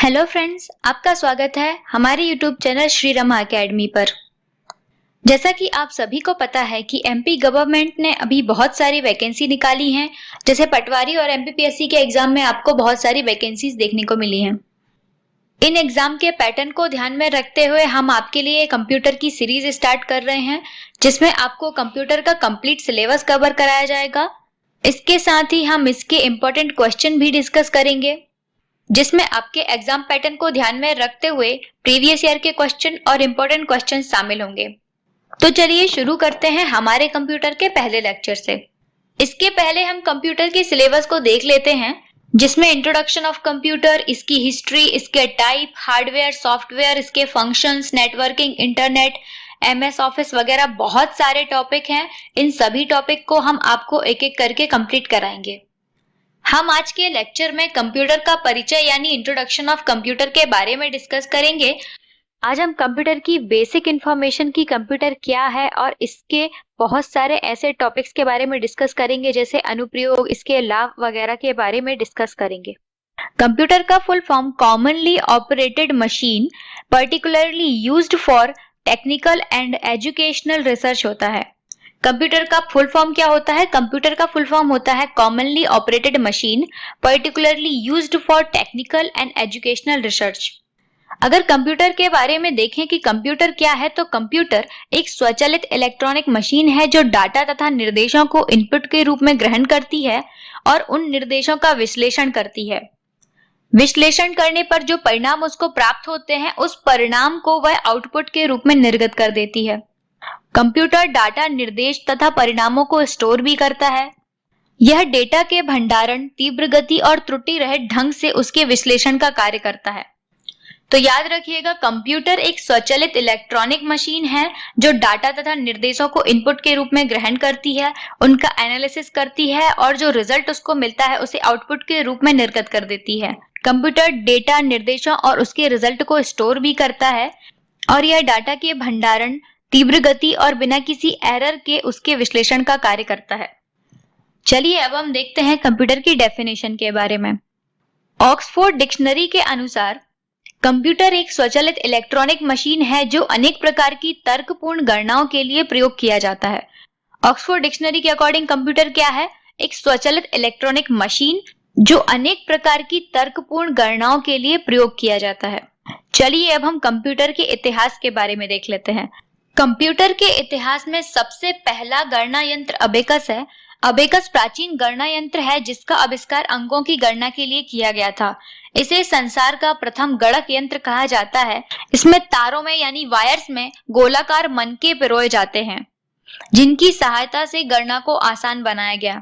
Hello friends, आपका स्वागत है हमारे YouTube channel Shri Rama academy पर। जैसा कि आप सभी को पता है कि एमपी गवर्नमेंट ने अभी बहुत सारी वैकेंसी निकाली हैं। जैसे पटवारी और एमपीपीएससी के एग्जाम में आपको बहुत सारी वैकेंसीज देखने को मिली हैं। इन एग्जाम के पैटर्न को ध्यान में रखते हुए हम आपके लिए कंप्यूटर की सीरीज स्टार्ट कर रहे हैं, जिसमें आपको कंप्यूटर का कंप्लीट सिलेबस कवर कराया जाएगा। इसके साथ ही हम इसके इम्पोर्टेंट क्वेश्चन भी डिस्कस करेंगे, जिसमें आपके एग्जाम पैटर्न को ध्यान में रखते हुए प्रीवियस ईयर के क्वेश्चन और इम्पोर्टेंट क्वेश्चन शामिल होंगे। तो चलिए शुरू करते हैं हमारे कंप्यूटर के पहले लेक्चर से। इसके पहले हम कंप्यूटर के सिलेबस को देख लेते हैं, जिसमें इंट्रोडक्शन ऑफ कंप्यूटर, इसकी हिस्ट्री, इसके टाइप, हार्डवेयर, सॉफ्टवेयर, इसके functions, networking, internet, MS office वगैरह बहुत सारे टॉपिक हैं। इन सभी टॉपिक को हम आपको एक एक करके कंप्लीट कराएंगे। हम आज के लेक्चर में कंप्यूटर का परिचय यानी इंट्रोडक्शन ऑफ कंप्यूटर के बारे में डिस्कस करेंगे। आज हम कंप्यूटर की बेसिक इंफॉर्मेशन की कंप्यूटर क्या है और इसके बहुत सारे ऐसे टॉपिक्स के बारे में डिस्कस करेंगे, जैसे अनुप्रयोग, इसके लाभ वगैरह के बारे में डिस्कस करेंगे। कंप्यूटर का full form commonly operated machine particularly used for technical and educational research होता है। कंप्यूटर का फुल फॉर्म क्या होता है? कंप्यूटर का फुल फॉर्म होता है commonly operated machine particularly used for technical and educational research. अगर कंप्यूटर के बारे में देखें कि कंप्यूटर क्या है, तो कंप्यूटर एक स्वचालित इलेक्ट्रॉनिक मशीन है जो डाटा तथा निर्देशों को इनपुट के रूप में ग्रहण करती है और उन निर्देशों का विश्लेषण करती है। विश्लेषण करने पर जो परिणाम उसको प्राप्त होते हैं, उस परिणाम को वह आउटपुट के रूप में निर्गत कर देती है। कंप्यूटर डाटा, निर्देश तथा परिणामों को स्टोर भी करता है। यह डेटा के भंडारण, तीव्र गति और त्रुटि रहित ढंग से उसके विश्लेषण का कार्य करता है। तो याद रखिएगा, कंप्यूटर एक स्वचालित इलेक्ट्रॉनिक मशीन है जो डाटा तथा निर्देशों को इनपुट के रूप में ग्रहण करती है, उनका एनालिसिस करती है और जो रिजल्ट उसको मिलता है उसे आउटपुट के रूप में निर्गत कर देती है। कंप्यूटर डेटा, निर्देशों और उसके रिजल्ट को स्टोर भी करता है और यह डाटा के भंडारण, तीव्र गति और बिना किसी एरर के उसके विश्लेषण का कार्य करता है। चलिए अब हम देखते हैं कंप्यूटर की डेफिनेशन के बारे में। ऑक्सफोर्ड डिक्शनरी के अनुसार कंप्यूटर एक स्वचालित इलेक्ट्रॉनिक मशीन है जो अनेक प्रकार की तर्कपूर्ण गणनाओं के लिए प्रयोग किया जाता है। ऑक्सफोर्ड डिक्शनरी के अकॉर्डिंग कंप्यूटर क्या है? एक स्वचालित इलेक्ट्रॉनिक मशीन जो अनेक प्रकार की तर्कपूर्ण गणनाओं के लिए प्रयोग किया जाता है। चलिए अब हम कंप्यूटर के इतिहास के बारे में देख लेते हैं। कंप्यूटर के इतिहास में सबसे पहला गणना यंत्र अबेकस है। अबेकस प्राचीन गणना यंत्र है जिसका आविष्कार अंकों की गणना के लिए किया गया था। इसे संसार का प्रथम गणक यंत्र कहा जाता है। इसमें तारों में यानी वायर्स में गोलाकार मनके पिरोए जाते हैं, जिनकी सहायता से गणना को आसान बनाया गया।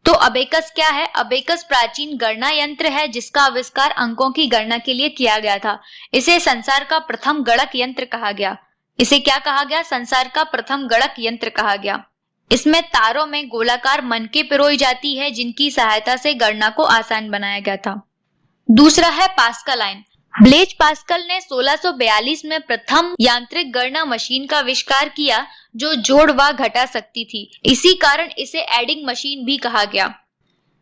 तो अबेकस क्या है? अबेकस प्राचीन गणना यंत्र है जिसका आविष्कार अंकों की गणना के लिए किया गया था। इसे संसार का प्रथम गणक यंत्र कहा गया। इसे क्या कहा गया? संसार का प्रथम गणक यंत्र कहा गया। इसमें तारों में गोलाकार मनके पिरोई जाती है, जिनकी सहायता से गणना को आसान बनाया गया था। दूसरा है पास्कल आयन। ब्लेज पास्कल ने 1642 में प्रथम यांत्रिक गणना मशीन का आविष्कार किया जो जोड़ व घटा सकती थी। इसी कारण इसे एडिंग मशीन भी कहा गया।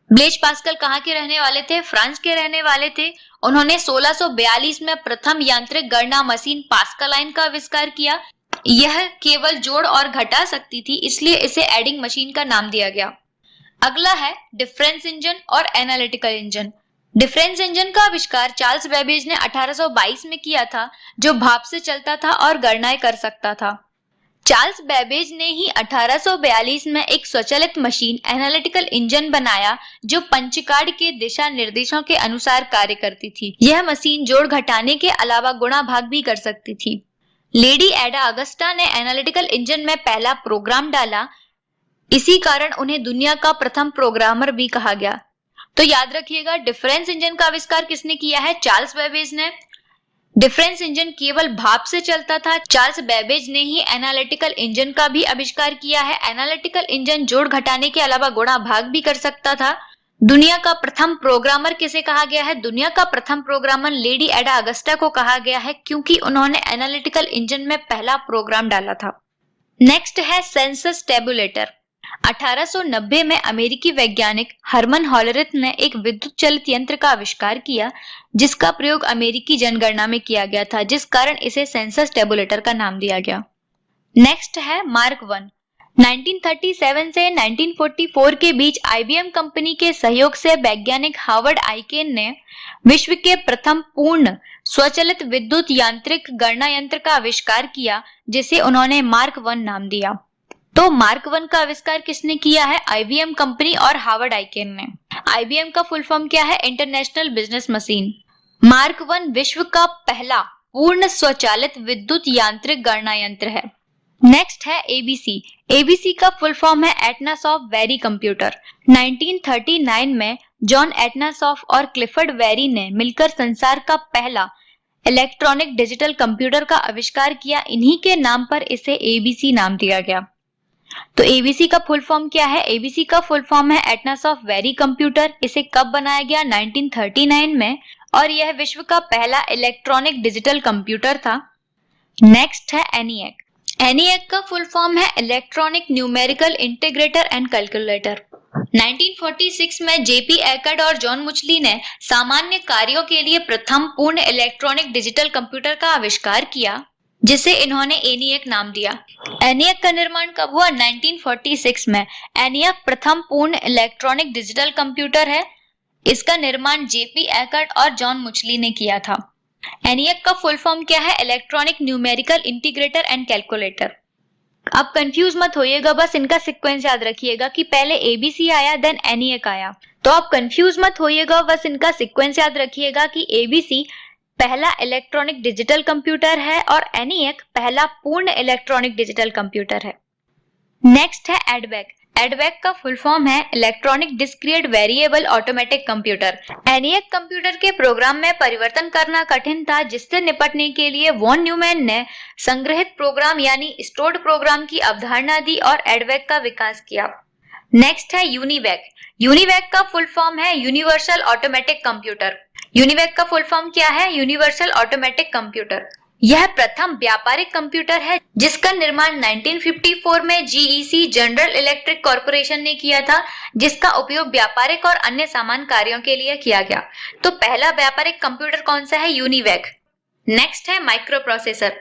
ब्लेज पास्कल कहाँ के रहने वाले थे? फ्रांस के रहने वाले थे। उन्होंने 1642 में प्रथम यांत्रिक गणना मशीन पास्कल आयन का आविष्कार किया। यह केवल जोड़ और घटा सकती थी, इसलिए इसे एडिंग मशीन का नाम दिया गया। अगला है डिफरेंस इंजन और एनालिटिकल इंजन। डिफरेंस इंजन का आविष्कार चार्ल्स बेबेज ने 1822 में किया था, जो भाप से चलता था और गणनाएं कर सकता था। चार्ल्स बेबेज ने ही 1842 में एक स्वचालित मशीन एनालिटिकल इंजन बनाया जो पंचकार्ड के दिशा निर्देशों के अनुसार कार्य करती थी। यह मशीन जोड़ घटाने के अलावा गुणा भाग भी कर सकती थी। लेडी एडा अगस्टा ने एनालिटिकल इंजन में पहला प्रोग्राम डाला। इसी कारण उन्हें दुनिया का प्रथम प्रोग्रामर भी कहा गया। तो याद रखिएगा, डिफरेंस इंजन का आविष्कार किसने किया है? चार्ल्स बेबेज ने। डिफरेंस इंजन केवल भाप से चलता था। चार्ल्स बेबेज ने ही एनालिटिकल इंजन का भी आविष्कार किया है। एनालिटिकल इंजन जोड़ घटाने के अलावा गुणा भाग भी कर सकता था। दुनिया का प्रथम प्रोग्रामर किसे कहा गया है? दुनिया का प्रथम प्रोग्रामर लेडी एडा अगस्टा को कहा गया है, क्योंकि उन्होंने एनालिटिकल इंजन में पहला प्रोग्राम डाला था। नेक्स्ट है सेंसस टेबुलेटर। 1890 में अमेरिकी वैज्ञानिक हरमन हॉलरिथ ने एक विद्युत चलित यंत्र का आविष्कार किया, जिसका प्रयोग अमेरिकी जनगणना में किया गया था, जिस कारण इसे सेंसस टेबुलेटर का नाम दिया गया। नेक्स्ट है मार्क 1। 1937 से 1944 के बीच आईबीएम कंपनी के सहयोग से वैज्ञानिक हार्वर्ड आइकेन ने विश्व के प्रथम पूर्ण स्वचालित विद्युत यांत्रिक गणना यंत्र का आविष्कार किया, जिसे उन्होंने मार्क 1 नाम दिया। तो मार्क 1 का आविष्कार किसने किया है? आईबीएम कंपनी और हार्वर्ड आइकेन ने। आईबीएम का फुल फॉर्म क्या है? International business machine. मार्क 1 विश्व का पहला पूर्ण स्वचालित विद्युत यांत्रिक गणना यंत्र है। नेक्स्ट है एबीसी। एबीसी का फुल फॉर्म है एटनासॉफ वेरी कंप्यूटर। 1939 में जॉन एटनासॉफ और क्लिफर्ड वेरी ने मिलकर संसार का पहला इलेक्ट्रॉनिक डिजिटल कंप्यूटर का आविष्कार किया। इन्हीं के नाम पर इसे एबीसी नाम दिया गया। तो एबीसी का फुल फॉर्म क्या है? एबीसी का फुल फॉर्म है एटनासॉफ वेरी कंप्यूटर। इसे कब बनाया गया? 1939 में, और यह विश्व का पहला इलेक्ट्रॉनिक डिजिटल कंप्यूटर था। नेक्स्ट है एनिएक। एनिएक का फुल फॉर्म है electronic numerical integrator and calculator. 1946 में जेपी एकर्ड और जॉन मुचली ने सामान्य कार्यों के लिए प्रथम पूर्ण इलेक्ट्रॉनिक डिजिटल कंप्यूटर का आविष्कार किया, जिसे इन्होंने एनिएक नाम दिया। एनिएक का निर्माण कब हुआ? 1946 में। एनिएक प्रथम पूर्ण इलेक्ट्रॉनिक डिजिटल कंप्यूटर है। इसका निर्माण जेपी एकर्ड और जॉन मुचली ने किया था। एनिएक का फुल फॉर्म क्या है? Electronic numerical integrator and calculator. अब कंफ्यूज मत होइएगा, बस इनका सीक्वेंस याद रखिएगा कि पहले एबीसी आया देन एनिएक आया। तो आप कंफ्यूज मत होइएगा, बस इनका सीक्वेंस याद रखिएगा कि एबीसी पहला इलेक्ट्रॉनिक डिजिटल कंप्यूटर है और एनिएक पहला पूर्ण इलेक्ट्रॉनिक डिजिटल कंप्यूटर है। नेक्स्ट है एडवेक। एडवेक का फुल फॉर्म है electronic discrete variable automatic computer. ENIAC computer के प्रोग्राम में परिवर्तन करना कठिन था, जिससे निपटने के लिए वॉन न्यूमैन ने संग्रहित प्रोग्राम यानी स्टोर्ड प्रोग्राम की अवधारणा दी और एडवेक का विकास किया। नेक्स्ट है यूनिवैक। यूनिवैक का फुल फॉर्म है यूनिवर्सल ऑटोमेटिक कंप्यूटर। यूनिवैक का फुल फॉर्म क्या है? Universal automatic computer. यह प्रथम व्यापारिक कंप्यूटर है जिसका निर्माण 1954 में जीईसी जनरल इलेक्ट्रिक कॉर्पोरेशन ने किया था, जिसका उपयोग व्यापारिक और अन्य सामान्य कार्यों के लिए किया गया। तो पहला व्यापारिक कंप्यूटर कौन सा है? यूनिवैक। नेक्स्ट है माइक्रो प्रोसेसर।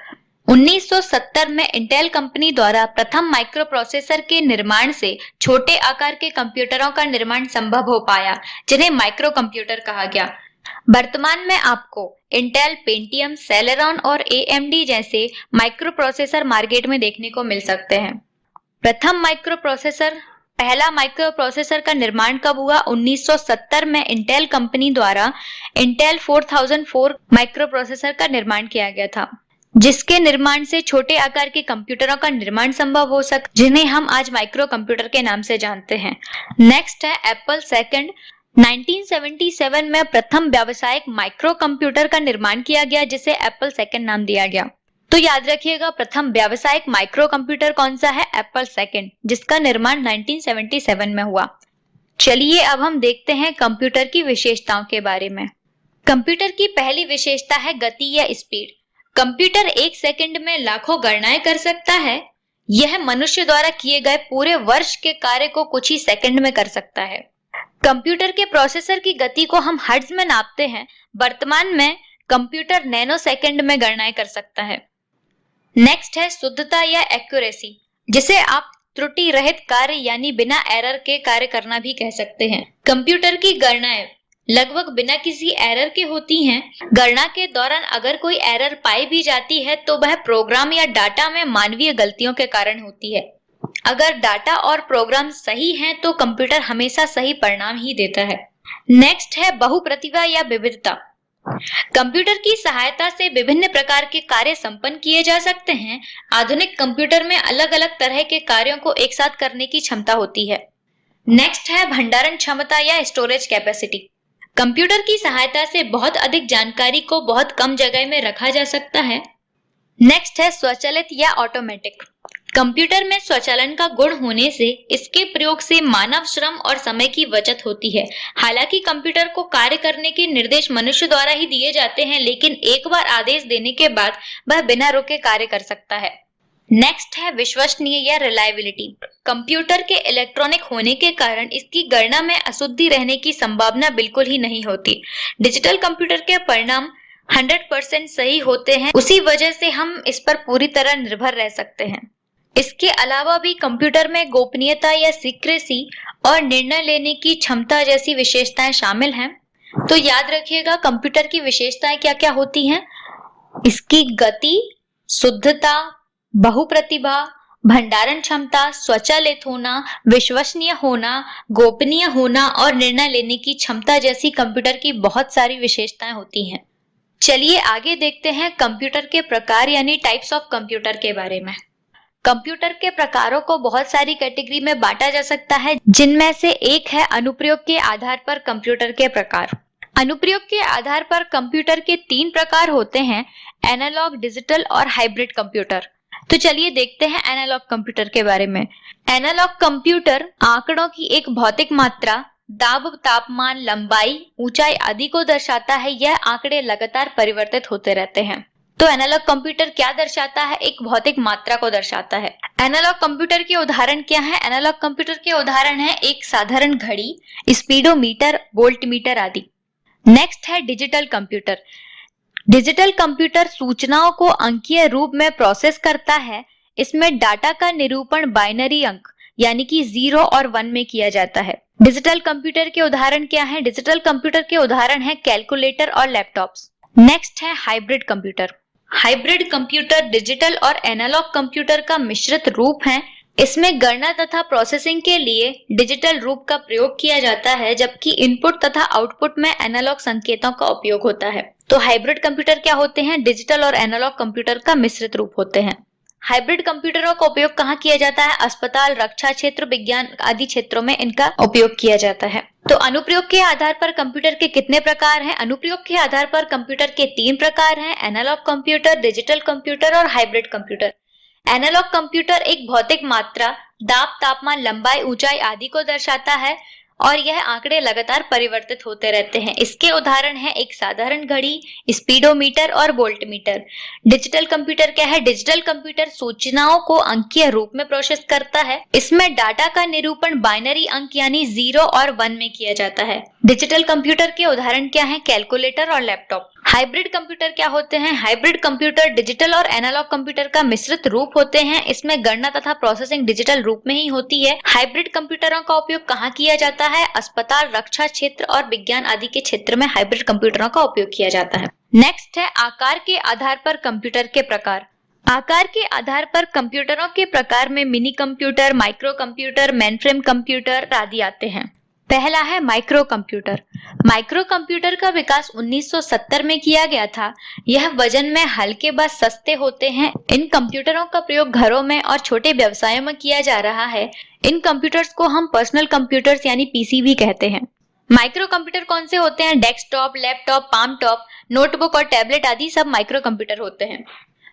1970 में इंटेल कंपनी द्वारा प्रथम माइक्रो प्रोसेसर के निर्माण से छोटे आकार के कंप्यूटरों का निर्माण संभव हो पाया, जिन्हें माइक्रो कंप्यूटर कहा गया। वर्तमान में आपको इंटेल पेंटियम, सेलेरॉन और एएमडी जैसे माइक्रो प्रोसेसर मार्केट में देखने को मिल सकते हैं। पहला माइक्रो प्रोसेसर का निर्माण कब हुआ? 1970 में इंटेल कंपनी द्वारा इंटेल 4004 माइक्रो प्रोसेसर का निर्माण किया गया था, जिसके निर्माण से छोटे आकार के कंप्यूटरों का निर्माण संभव हो सका, जिन्हें हम आज माइक्रो कंप्यूटर के नाम से जानते हैं। नेक्स्ट है एप्पल सेकंड। 1977 में प्रथम व्यावसायिक माइक्रो कंप्यूटर का निर्माण किया गया, जिसे एप्पल सेकंड नाम दिया गया। तो याद रखिएगा, प्रथम व्यावसायिक माइक्रो कंप्यूटर कौन सा है? एप्पल सेकंड, जिसका निर्माण 1977 में हुआ। चलिए अब हम देखते हैं कंप्यूटर की विशेषताओं के बारे में। कंप्यूटर की पहली विशेषता है गति या स्पीड। कंप्यूटर 1 सेकंड में लाखों गणनाएं कर सकता है। यह मनुष्य द्वारा किए गए पूरे वर्ष के कार्य को कुछ ही सेकंड में कर सकता है। कंप्यूटर के प्रोसेसर की गति को हम हर्ट्ज में नापते हैं। वर्तमान में कंप्यूटर नैनो सेकंड में गणनाएं कर सकता है। नेक्स्ट है शुद्धता या एक्यूरेसी, जिसे आप त्रुटि रहित कार्य यानी बिना एरर के कार्य करना भी कह सकते हैं। कंप्यूटर की गणनाएं लगभग बिना किसी एरर के होती हैं। गणना के दौरान अगर कोई एरर पाई भी जाती है तो वह प्रोग्राम या डाटा में मानवीय गलतियों के कारण होती है। अगर डाटा और प्रोग्राम सही हैं तो कंप्यूटर हमेशा सही परिणाम ही देता है। नेक्स्ट है बहुप्रतिभा या विविधता। कंप्यूटर की सहायता से विभिन्न प्रकार के कार्य संपन्न किए जा सकते हैं। आधुनिक कंप्यूटर में अलग अलग तरह के कार्यों को एक साथ करने की क्षमता होती है। नेक्स्ट है भंडारण क्षमता या स्टोरेज कैपेसिटी। कंप्यूटर की सहायता से बहुत अधिक जानकारी को बहुत कम जगह में रखा जा सकता है। नेक्स्ट है स्वचालित या ऑटोमेटिक। कंप्यूटर में स्वचालन का गुण होने से इसके प्रयोग से मानव श्रम और समय की बचत होती है। हालांकि कंप्यूटर को कार्य करने के निर्देश मनुष्य द्वारा ही दिए जाते हैं, लेकिन एक बार आदेश देने के बाद वह बिना रुके कार्य कर सकता है। नेक्स्ट है विश्वसनीय या रिलायबिलिटी। कंप्यूटर के इलेक्ट्रॉनिक होने के कारण इसकी गणना में अशुद्धि रहने की संभावना बिल्कुल ही नहीं होती। डिजिटल कंप्यूटर के परिणाम 100% सही होते हैं, उसी वजह से हम इस पर पूरी तरह निर्भर रह सकते हैं। इसके अलावा भी कंप्यूटर में गोपनीयता या सीक्रेसी और निर्णय लेने की क्षमता जैसी विशेषताएं शामिल हैं। तो याद रखिएगा कंप्यूटर की विशेषताएं क्या क्या होती हैं। इसकी गति, शुद्धता, बहुप्रतिभा, भंडारण क्षमता, स्वचालित होना, विश्वसनीय होना, गोपनीय होना और निर्णय लेने की क्षमता जैसी कंप्यूटर की बहुत सारी विशेषताएं होती हैं। चलिए आगे देखते हैं कंप्यूटर के प्रकार यानी टाइप्स ऑफ कंप्यूटर के बारे में। कंप्यूटर के प्रकारों को बहुत सारी कैटेगरी में बांटा जा सकता है, जिनमें से एक है अनुप्रयोग के आधार पर कंप्यूटर के प्रकार। अनुप्रयोग के आधार पर कंप्यूटर के 3 प्रकार होते हैं, एनालॉग, डिजिटल और हाइब्रिड कंप्यूटर। तो चलिए देखते हैं एनालॉग कंप्यूटर के बारे में। एनालॉग कंप्यूटर आंकड़ों की एक भौतिक मात्रा, दाब, तापमान, लंबाई, ऊंचाई आदि को दर्शाता है। यह आंकड़े लगातार परिवर्तित होते रहते हैं। तो एनालॉग कंप्यूटर क्या दर्शाता है? एक भौतिक मात्रा को दर्शाता है। एनालॉग कंप्यूटर के उदाहरण क्या है? एनालॉग कंप्यूटर के उदाहरण है एक साधारण घड़ी, स्पीडोमीटर, वोल्टमीटर आदि। नेक्स्ट है डिजिटल कंप्यूटर। डिजिटल कंप्यूटर सूचनाओं को अंकीय रूप में प्रोसेस करता है। इसमें डाटा का निरूपण बाइनरी अंक यानी कि 0 और 1 में किया जाता है। डिजिटल कंप्यूटर के उदाहरण क्या है? डिजिटल कंप्यूटर के उदाहरण है कैलकुलेटर और लैपटॉप्स। नेक्स्ट है hybrid computer. Hybrid computer digital और एनालॉग कंप्यूटर का मिश्रित रूप है। इसमें गणना तथा प्रोसेसिंग के लिए डिजिटल रूप का प्रयोग किया जाता है, जबकि इनपुट तथा आउटपुट में एनालॉग संकेतों का उपयोग होता है। तो हाइब्रिड कंप्यूटर क्या होते हैं? डिजिटल और एनालॉग कंप्यूटर का मिश्रित रूप होते हैं। हाइब्रिड कंप्यूटरों का उपयोग कहाँ किया जाता है? अस्पताल, रक्षा क्षेत्र, विज्ञान आदि क्षेत्रों में इनका उपयोग किया जाता है। तो अनुप्रयोग के आधार पर कंप्यूटर के कितने प्रकार हैं? अनुप्रयोग के आधार पर कंप्यूटर के 3 प्रकार हैं, एनालॉग कंप्यूटर, डिजिटल कंप्यूटर और हाइब्रिड कंप्यूटर। एनालॉग कंप्यूटर एक भौतिक मात्रा, दाब, तापमान, लंबाई, ऊंचाई आदि को दर्शाता है और यह आंकड़े लगातार परिवर्तित होते रहते हैं। इसके उदाहरण है एक साधारण घड़ी, स्पीडोमीटर और वोल्टमीटर। डिजिटल कंप्यूटर क्या है? डिजिटल कंप्यूटर सूचनाओं को अंकीय रूप में प्रोसेस करता है। इसमें डाटा का निरूपण बाइनरी अंक यानी 0 और 1 में किया जाता है। डिजिटल कंप्यूटर के उदाहरण क्या है? कैलकुलेटर और लैपटॉप। हाइब्रिड कंप्यूटर क्या होते हैं? हाइब्रिड कंप्यूटर डिजिटल और एनालॉग कंप्यूटर का मिश्रित रूप होते हैं। इसमें गणना तथा प्रोसेसिंग डिजिटल रूप में ही होती है। हाइब्रिड कंप्यूटरों का उपयोग कहाँ किया जाता है? अस्पताल, रक्षा क्षेत्र और विज्ञान आदि के क्षेत्र में हाइब्रिड कंप्यूटरों का उपयोग किया जाता है। नेक्स्ट है आकार के आधार पर कंप्यूटर के प्रकार। आकार के आधार पर कंप्यूटरों के प्रकार में mini computer, micro computer, mainframe computer आदि आते हैं। पहला है माइक्रो कंप्यूटर। माइक्रो कंप्यूटर का विकास 1970 में किया गया था। यह वजन में हल्के व सस्ते होते हैं। इन कंप्यूटरों का प्रयोग घरों में और छोटे व्यवसायों में किया जा रहा है। इन कंप्यूटर्स को हम पर्सनल कंप्यूटर्स यानी पीसी भी कहते हैं। माइक्रो कंप्यूटर कौन से होते हैं? Desktop, laptop, palm top, notebook और टैबलेट आदि सब माइक्रो कंप्यूटर होते हैं।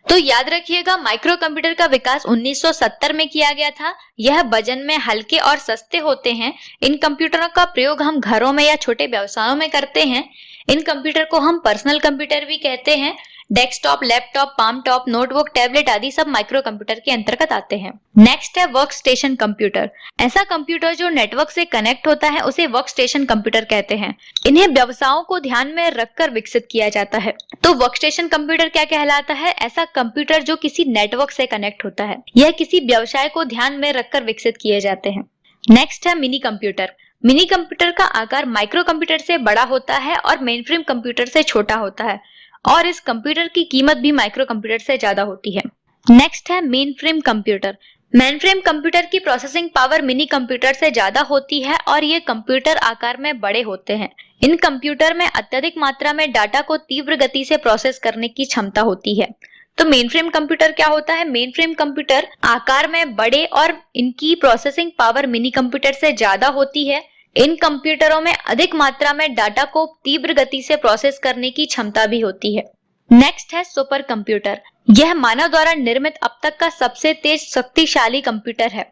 तो याद रखिएगा माइक्रो कंप्यूटर का विकास 1970 में किया गया था। यह वजन में हल्के और सस्ते होते हैं। इन कंप्यूटरों का प्रयोग हम घरों में या छोटे व्यवसायों में करते हैं। इन कंप्यूटर को हम पर्सनल कंप्यूटर भी कहते हैं। Desktop, laptop, palm top, notebook, tablet आदि सब माइक्रो कंप्यूटर के अंतर्गत आते हैं। नेक्स्ट है वर्क स्टेशन कंप्यूटर। ऐसा कंप्यूटर जो नेटवर्क से कनेक्ट होता है उसे वर्क स्टेशन कंप्यूटर कहते हैं। इन्हें व्यवसायों को ध्यान में रखकर विकसित किया जाता है। तो वर्क स्टेशन कंप्यूटर क्या कहलाता है? ऐसा कंप्यूटर जो किसी नेटवर्क से कनेक्ट होता है। यह किसी व्यवसाय को ध्यान में रखकर विकसित किए जाते हैं। नेक्स्ट है मिनी कंप्यूटर। मिनी कंप्यूटर का आकार माइक्रो कंप्यूटर से बड़ा होता है और मेनफ्रेम कंप्यूटर से छोटा होता है और इस कंप्यूटर की कीमत भी माइक्रो कंप्यूटर से ज्यादा होती है। नेक्स्ट है मेनफ्रेम कंप्यूटर। मेनफ्रेम कंप्यूटर की प्रोसेसिंग पावर मिनी कंप्यूटर से ज्यादा होती है और ये कंप्यूटर आकार में बड़े होते हैं। इन कंप्यूटर में अत्यधिक मात्रा में डाटा को तीव्र गति से प्रोसेस करने की क्षमता होती है। तो मेनफ्रेम कंप्यूटर क्या होता है? मेनफ्रेम कंप्यूटर आकार में बड़े और इनकी प्रोसेसिंग पावर मिनी कंप्यूटर से ज्यादा होती है। इन कंप्यूटरों में अधिक मात्रा में डाटा को तीव्र गति से प्रोसेस करने की क्षमता भी होती है। नेक्स्ट है सुपर कंप्यूटर। यह मानव द्वारा निर्मित अब तक का सबसे तेज शक्तिशाली कंप्यूटर है।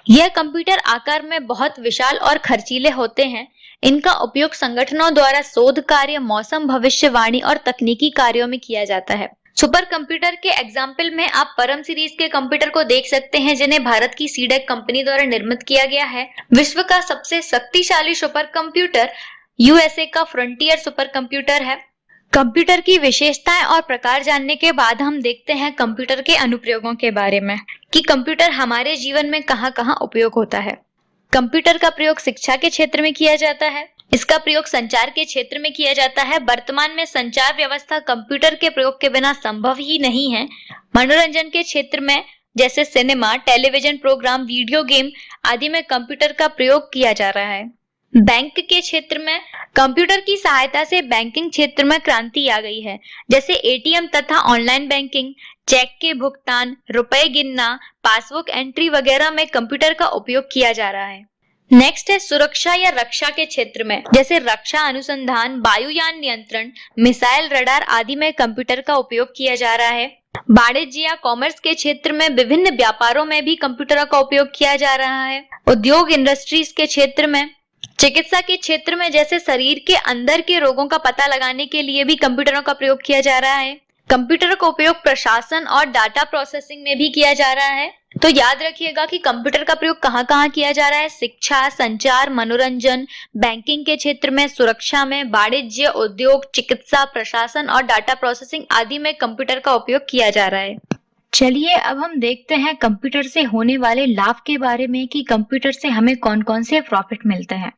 यह कंप्यूटर आकार में बहुत विशाल और खर्चीले होते हैं। इनका उपयोग संगठनों द्वारा शोध कार्य, मौसम भविष्यवाणी और तकनीकी कार्यों में किया जाता है। सुपर कंप्यूटर के एग्जाम्पल में आप परम सीरीज के कंप्यूटर को देख सकते हैं, जिन्हें भारत की सीडेक कंपनी द्वारा निर्मित किया गया है। विश्व का सबसे शक्तिशाली सुपर कंप्यूटर यूएसए का फ्रंटियर सुपर कंप्यूटर है। कंप्यूटर की विशेषताएं और प्रकार जानने के बाद हम देखते हैं कंप्यूटर के अनुप्रयोगों के बारे में कि कंप्यूटर हमारे जीवन में कहां-कहां उपयोग होता है। कंप्यूटर का प्रयोग शिक्षा के क्षेत्र में किया जाता है। इसका प्रयोग संचार के क्षेत्र में किया जाता है। वर्तमान में संचार व्यवस्था कंप्यूटर के प्रयोग के बिना संभव ही नहीं है। मनोरंजन के क्षेत्र में जैसे cinema, television programme, video game आदि में कंप्यूटर का प्रयोग किया जा रहा है। बैंक के क्षेत्र में कंप्यूटर की सहायता से बैंकिंग क्षेत्र में क्रांति आ गई है, जैसे एटीएम तथा ऑनलाइन बैंकिंग, चेक के भुगतान, रुपए गिनना, पासबुक एंट्री वगैरह में कंप्यूटर का उपयोग किया जा रहा है। नेक्स्ट है सुरक्षा या रक्षा के क्षेत्र में, जैसे रक्षा अनुसंधान, वायुयान नियंत्रण, मिसाइल, रडार आदि में कंप्यूटर का उपयोग किया जा रहा है। वाणिज्य या कॉमर्स के क्षेत्र में विभिन्न व्यापारों में भी कंप्यूटर का उपयोग किया जा रहा है। उद्योग इंडस्ट्रीज के क्षेत्र में, चिकित्सा के क्षेत्र में जैसे शरीर के अंदर के रोगों का पता लगाने के लिए भी कंप्यूटरों का प्रयोग किया जा रहा है। कंप्यूटर का उपयोग प्रशासन और डाटा प्रोसेसिंग में भी किया जा रहा है। तो याद रखिएगा कि कंप्यूटर का प्रयोग कहाँ-कहाँ किया जा रहा है। शिक्षा, संचार, मनोरंजन, बैंकिंग के क्षेत्र में, सुरक्षा में, वाणिज्य, उद्योग, चिकित्सा, प्रशासन और डाटा प्रोसेसिंग आदि में कंप्यूटर का उपयोग किया जा रहा है। चलिए अब हम देखते हैं कंप्यूटर से होने वाले लाभ के बारे में कि कंप्यूटर से हमें कौन-कौन से प्रॉफिट मिलते हैं।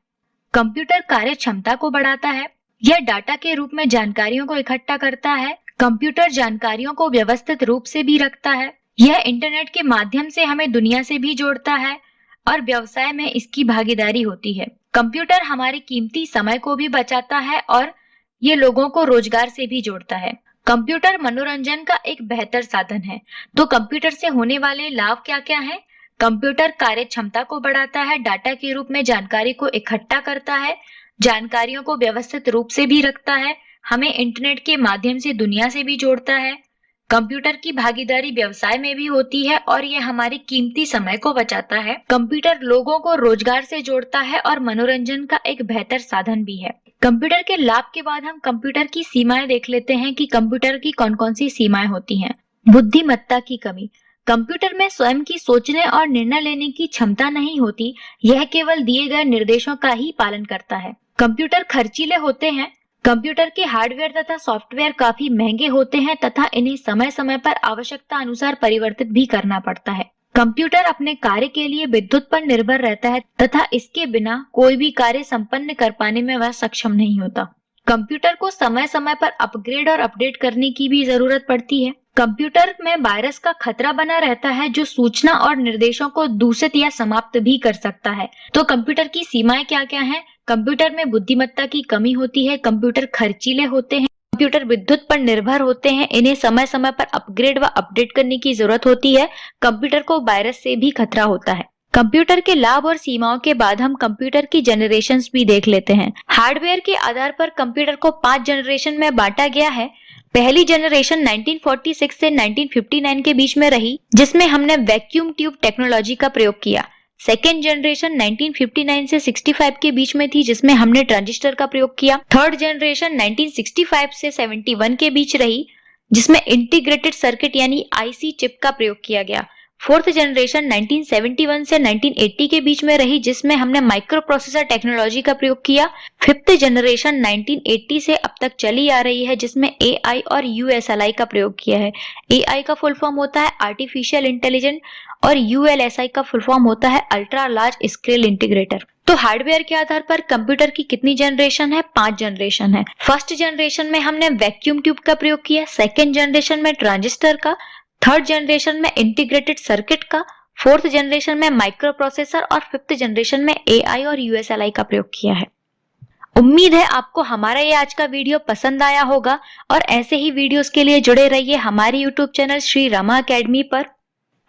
कंप्यूटर कार्य क्षमता को बढ़ाता है। यह डाटा के रूप में जानकारियों को इकट्ठा करता है। कंप्यूटर जानकारियों को व्यवस्थित रूप से भी रखता है। यह इंटरनेट के माध्यम से हमें दुनिया से भी जोड़ता है और व्यवसाय में इसकी भागीदारी होती है। कंप्यूटर हमारे कीमती समय को भी बचाता है और ये लोगों को रोजगार से भी जोड़ता है। कंप्यूटर मनोरंजन का एक बेहतर साधन है। तो कंप्यूटर से होने वाले लाभ क्या क्या हैं? कंप्यूटर कार्य क्षमता को बढ़ाता है, डाटा के रूप में जानकारी को इकट्ठा करता है, जानकारियों को व्यवस्थित रूप से भी रखता है, हमें इंटरनेट के माध्यम से दुनिया से भी जोड़ता है। कंप्यूटर की भागीदारी व्यवसाय में भी होती है और यह हमारे कीमती समय को बचाता है। कंप्यूटर लोगों को रोजगार से जोड़ता है और मनोरंजन का एक बेहतर साधन भी है। कंप्यूटर के लाभ के बाद हम कंप्यूटर की सीमाएं देख लेते हैं कि कंप्यूटर की कौन-कौन सी सीमाएं होती हैं। बुद्धिमत्ता की कमी। कंप्यूटर में स्वयं की सोचने और निर्णय लेने की क्षमता नहीं होती, यह केवल दिए गए निर्देशों का ही पालन करता है। कंप्यूटर खर्चीले होते हैं। कंप्यूटर के हार्डवेयर तथा सॉफ्टवेयर काफी महंगे होते हैं तथा इन्हें समय समय पर आवश्यकता अनुसार परिवर्तित भी करना पड़ता है। कंप्यूटर अपने कार्य के लिए विद्युत पर निर्भर रहता है तथा इसके बिना कोई भी कार्य संपन्न कर पाने में वह सक्षम नहीं होता। कंप्यूटर को समय समय पर अपग्रेड और अपडेट करने की भी जरूरत पड़ती है। कंप्यूटर में वायरस का खतरा बना रहता है जो सूचना और निर्देशों को दूषित या समाप्त भी कर सकता है। तो कंप्यूटर की सीमाएं क्या क्या हैं? कंप्यूटर में बुद्धिमत्ता की कमी होती है, कंप्यूटर खर्चीले होते हैं, कंप्यूटर विद्युत पर निर्भर होते हैं, इन्हें समय समय पर अपग्रेड व अपडेट करने की जरूरत होती है, कंप्यूटर को वायरस से भी खतरा होता है। कंप्यूटर के लाभ और सीमाओं के बाद हम कंप्यूटर की जनरेशंस भी देख लेते हैं। हार्डवेयर के आधार पर कंप्यूटर को 5 जनरेशन में बांटा गया है। पहली जनरेशन 1946 से 1959 के बीच में रही, जिसमें हमने वैक्यूम ट्यूब टेक्नोलॉजी का प्रयोग किया। सेकेंड जनरेशन 1959 से 65 के बीच में थी, जिसमें हमने ट्रांजिस्टर का प्रयोग किया। थर्ड जनरेशन 1965 से 71 के बीच रही, जिसमें इंटीग्रेटेड सर्किट यानी आईसी चिप का प्रयोग किया गया। फोर्थ जनरेशन 1971 से 1980 के बीच में रही, जिसमें हमने माइक्रो प्रोसेसर टेक्नोलॉजी का प्रयोग किया। फिफ्थ जनरेशन 1980 से अब तक चली आ रही है, जिसमें एआई और यूएसएलआई का प्रयोग किया है। एआई का फुल फॉर्म होता है आर्टिफिशियल इंटेलिजेंस और यूएलएसआई का फुल फॉर्म होता है अल्ट्रा लार्ज स्केल इंटीग्रेटर। तो हार्डवेयर के आधार पर कंप्यूटर की कितनी जनरेशन है? 5 जनरेशन है। फर्स्ट जनरेशन में हमने वैक्यूम ट्यूब का प्रयोग किया, सेकेंड जनरेशन में ट्रांजिस्टर का, थर्ड जनरेशन में इंटीग्रेटेड सर्किट का, फोर्थ जनरेशन में माइक्रो प्रोसेसर और फिफ्थ जनरेशन में एआई और यूएसएलआई का प्रयोग किया है। उम्मीद है आपको हमारा ये आज का वीडियो पसंद आया होगा और ऐसे ही वीडियोस के लिए जुड़े रहिए हमारे YouTube channel Shri Rama academy पर।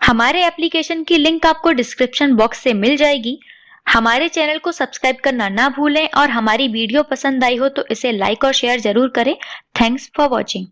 हमारे एप्लीकेशन की लिंक आपको डिस्क्रिप्शन बॉक्स से मिल जाएगी। हमारे चैनल को सब्सक्राइब करना ना भूलें और हमारी वीडियो पसंद आई हो तो इसे लाइक और शेयर जरूर करें। Thanks for watching.